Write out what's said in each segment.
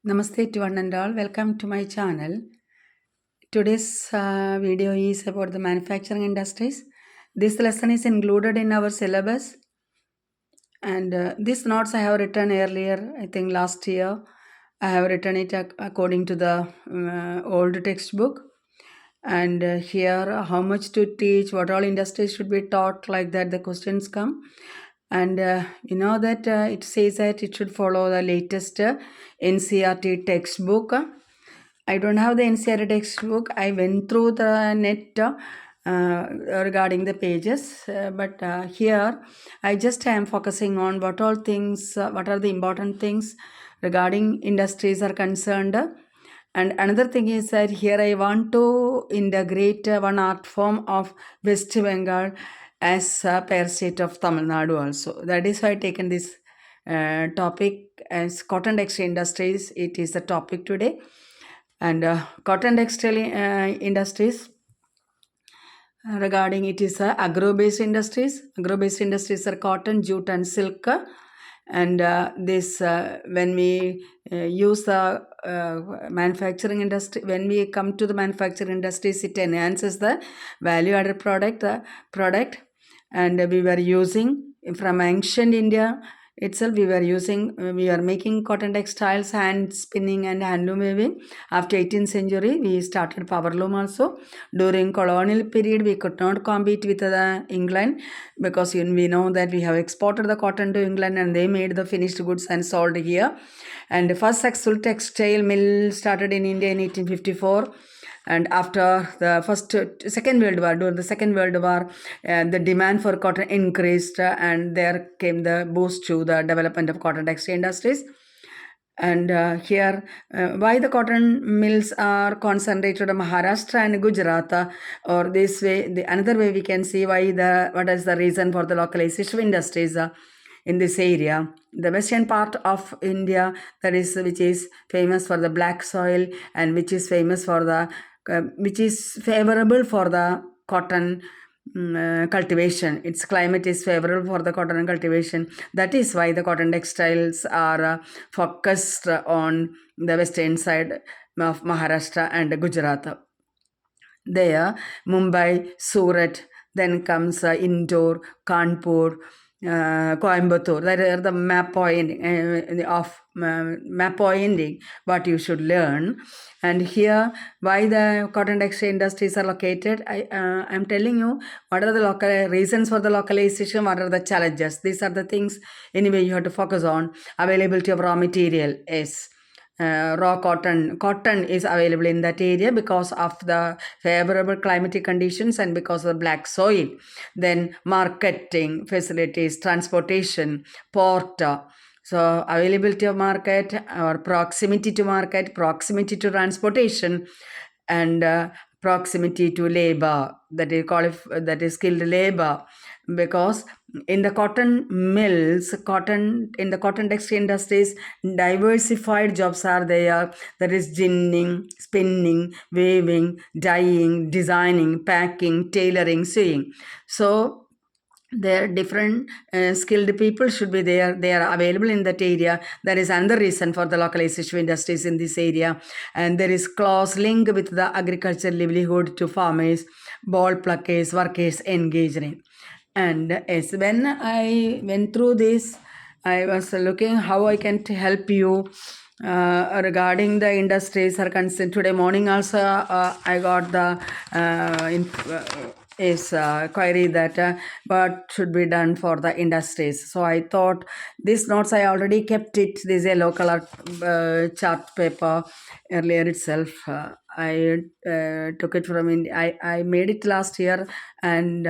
Namaste to one and all. Welcome to my channel. Today's video is about the manufacturing industries. This lesson is included in our syllabus, and these notes I have written earlier, I think last year. I have written it according to the old textbook. And here, how much to teach, what all industries should be taught, like that the questions come. And you know that it says that it should follow the latest NCERT textbook. I don't have the NCERT textbook. I went through the net regarding the pages, but here I just am focusing on what all things, what are the important things regarding industries are concerned. And another thing is that here I want to integrate one art form of West Bengal as a pair state of Tamil Nadu also. That is why I taken this topic as cotton textile industries. It is the topic today. And cotton textile industries, regarding it is agro-based industries. Agro-based industries are cotton, jute and silk. And this when we use the manufacturing industry, when we come to the manufacturing industries, it enhances the value-added product. And we were using from ancient India itself, we are making cotton textiles, hand spinning and handloom weaving. After 18th century, we started power loom also. During colonial period, we could not compete with England, because we know that we have exported the cotton to England and they made the finished goods and sold here. And the first sexual textile mill started in India in 1854. And after the Second World War, during the Second World War, the demand for cotton increased, and there came the boost to the development of cotton textile industries. And here, why the cotton mills are concentrated in Maharashtra and Gujarat, or this way, another way we can see what is the reason for the localization of industries in this area. The western part of India, which is famous for the black soil, and which is famous for the which is favorable for the cotton cultivation. Its climate is favorable for the cotton cultivation. That is why the cotton textiles are focused on the western side of Maharashtra and Gujarat. There, Mumbai, Surat, then comes Indore, Kanpur, Coimbatore. That are the map pointing what you should learn. And here, why the cotton textile industries are located, I am telling you what are the local reasons for the localization, what are the challenges. These are the things anyway you have to focus on. Availability of raw material is raw cotton is available in that area because of the favorable climatic conditions and because of the black soil. Then marketing facilities, transportation, port. So availability of market, or proximity to market, proximity to transportation, and proximity to labor, that is skilled labor. Because in the cotton mills, in the cotton textile industries, diversified jobs are there. That is ginning, spinning, weaving, dyeing, designing, packing, tailoring, sewing. So there different skilled people should be there. They are available in that area. That is another reason for the localization industries in this area. And there is close link with the agricultural livelihood to farmers, ball pluckers, workers engaged in. And as when I went through this, I was looking how I can help you regarding the industries are concerned. Today morning also I got the query that what should be done for the industries. So I thought these notes I already kept it. This yellow color chart paper earlier itself. I took it from India. I made it last year, and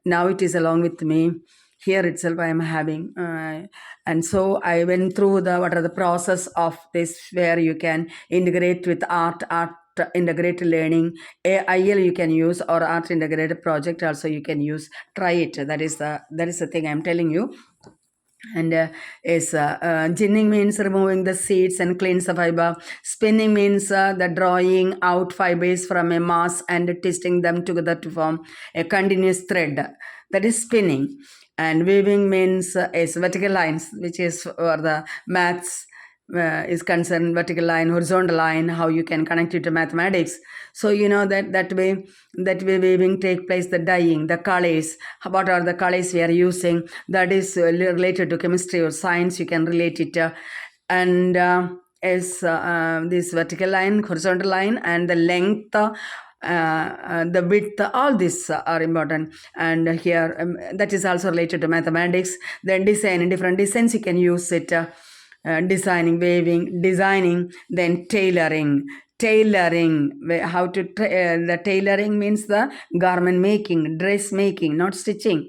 now it is along with me. Here itself I am having. And so I went through what are the process of this, where you can integrate with art integrated learning. IL you can use, or art integrated project also you can use. Try it. That is the thing I am telling you. And ginning means removing the seeds and cleans the fiber. Spinning means the drawing out fibers from a mass and twisting them together to form a continuous thread. That is spinning. And weaving means is vertical lines, which is for the mats is concerned, vertical line, horizontal line, how you can connect it to mathematics. So that way weaving take place, the dyeing, the colors, what are the colors we are using, that is related to chemistry or science, you can relate it. And is this vertical line, horizontal line, and the length, the width, all these are important. And here that is also related to mathematics. Then design, in different designs you can use it. Designing, waving, designing, then tailoring. How to the tailoring means the garment making, dress making, not stitching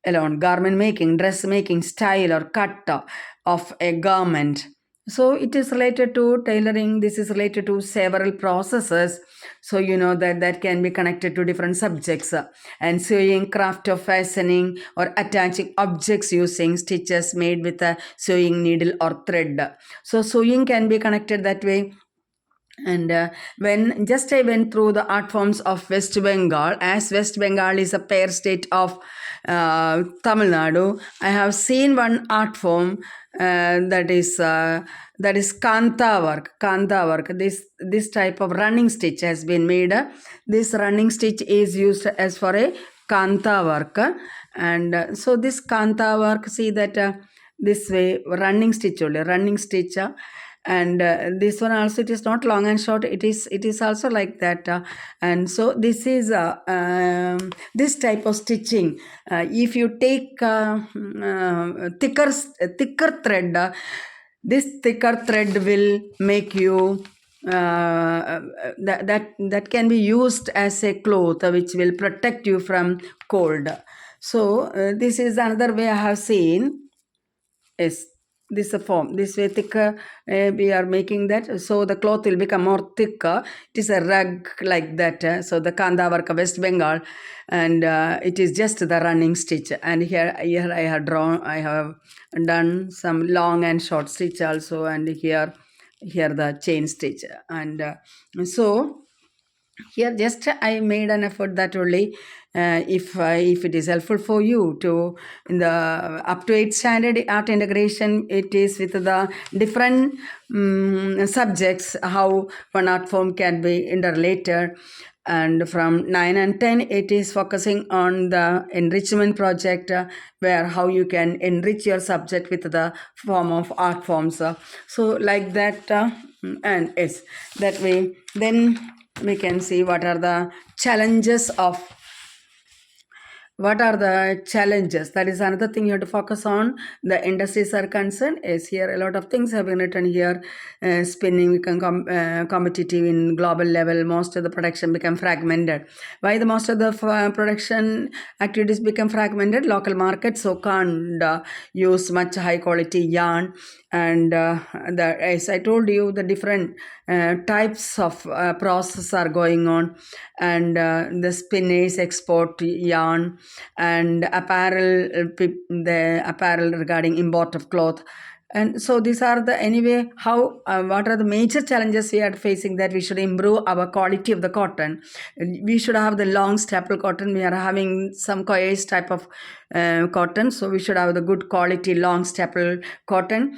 alone. Garment making, dress making, style or cut of a garment. So it is related to tailoring. This is related to several processes. So that can be connected to different subjects. And sewing, craft of fastening or attaching objects using stitches made with a sewing needle or thread. So sewing can be connected that way. And when just I went through the art forms of West Bengal, as West Bengal is a pair state of Tamil Nadu, I have seen one art form that is Kanta work. Kanta work. This type of running stitch has been made. This running stitch is used as for a Kanta work, and so this Kanta work. See that this way running stitch only, running stitch. And this one also, it is not long and short, it is also like that. And so this is this type of stitching. If you take thicker thread, this thicker thread will make you that can be used as a cloth which will protect you from cold. So this is another way I have seen. Yes, this is a form. This way thicker, we are making that. So the cloth will become more thicker. It is a rug like that. So the Kanda work of West Bengal, and it is just the running stitch. And here I have done some long and short stitch also, and here the chain stitch. And so here just I made an effort that only. If it is helpful for you to in the up to 8th standard art integration, it is with the different subjects how one art form can be interrelated. And from 9 and 10 it is focusing on the enrichment project, where how you can enrich your subject with the form of art forms. So like that. And yes, that way then we can see what are the challenges. That is another thing you have to focus on. The industries are concerned is here, a lot of things have been written here. Spinning become competitive in global level. Most of the production become fragmented. Why the most of the production activities become fragmented? Local markets so can't use much high quality yarn. And as I told you, the different types of process are going on. And the spinners export yarn, and the apparel regarding import of cloth. And so these are the anyway how what are the major challenges we are facing, that we should improve our quality of the cotton. We should have the long staple cotton. We are having some coarse type of cotton, so we should have the good quality long staple cotton.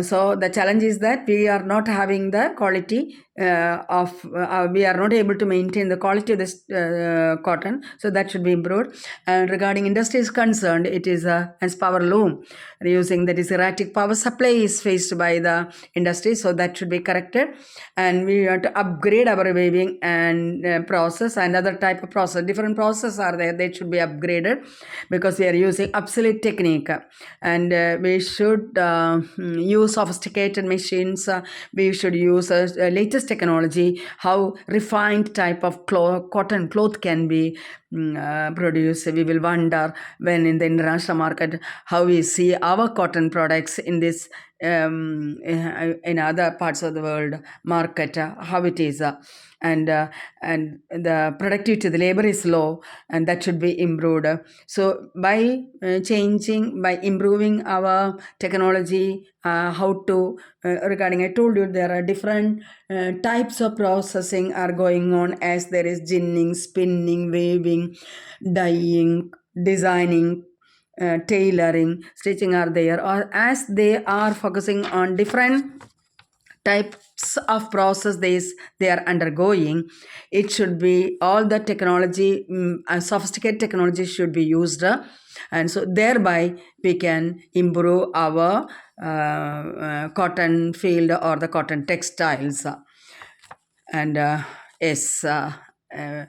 So the challenge is that we are not having the quality we are not able to maintain the quality of this cotton, so that should be improved. And regarding industry is concerned, it is as power loom using, that is erratic power supply is faced by the industry, so that should be corrected. And we want to upgrade our weaving and process, and other type of process, different processes are there, they should be upgraded, because we are using obsolete technique. And we should use sophisticated machines. We should use latest technology, how refined type of cotton cloth can be produced. We will wonder when in the international market how we see our cotton products in this in other parts of the world market, how it is. And the productivity of the labor is low, and that should be improved. So by improving our technology, how to regarding, I told you there are different types of processing are going on, as there is ginning, spinning, weaving, dyeing, designing, tailoring, stitching are there, or as they are focusing on different types of process they are undergoing. It should be all the technology, sophisticated technology should be used, and so thereby we can improve our cotton field or the cotton textiles. And yes, and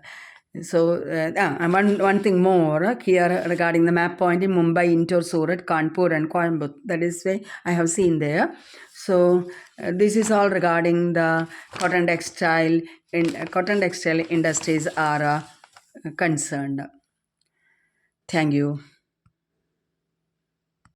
one thing more here regarding the map point in Mumbai, Indore, Surat, Kanpur, and Coimbatore. That is why I have seen there. So this is all regarding the cotton textile industries are concerned. Thank you.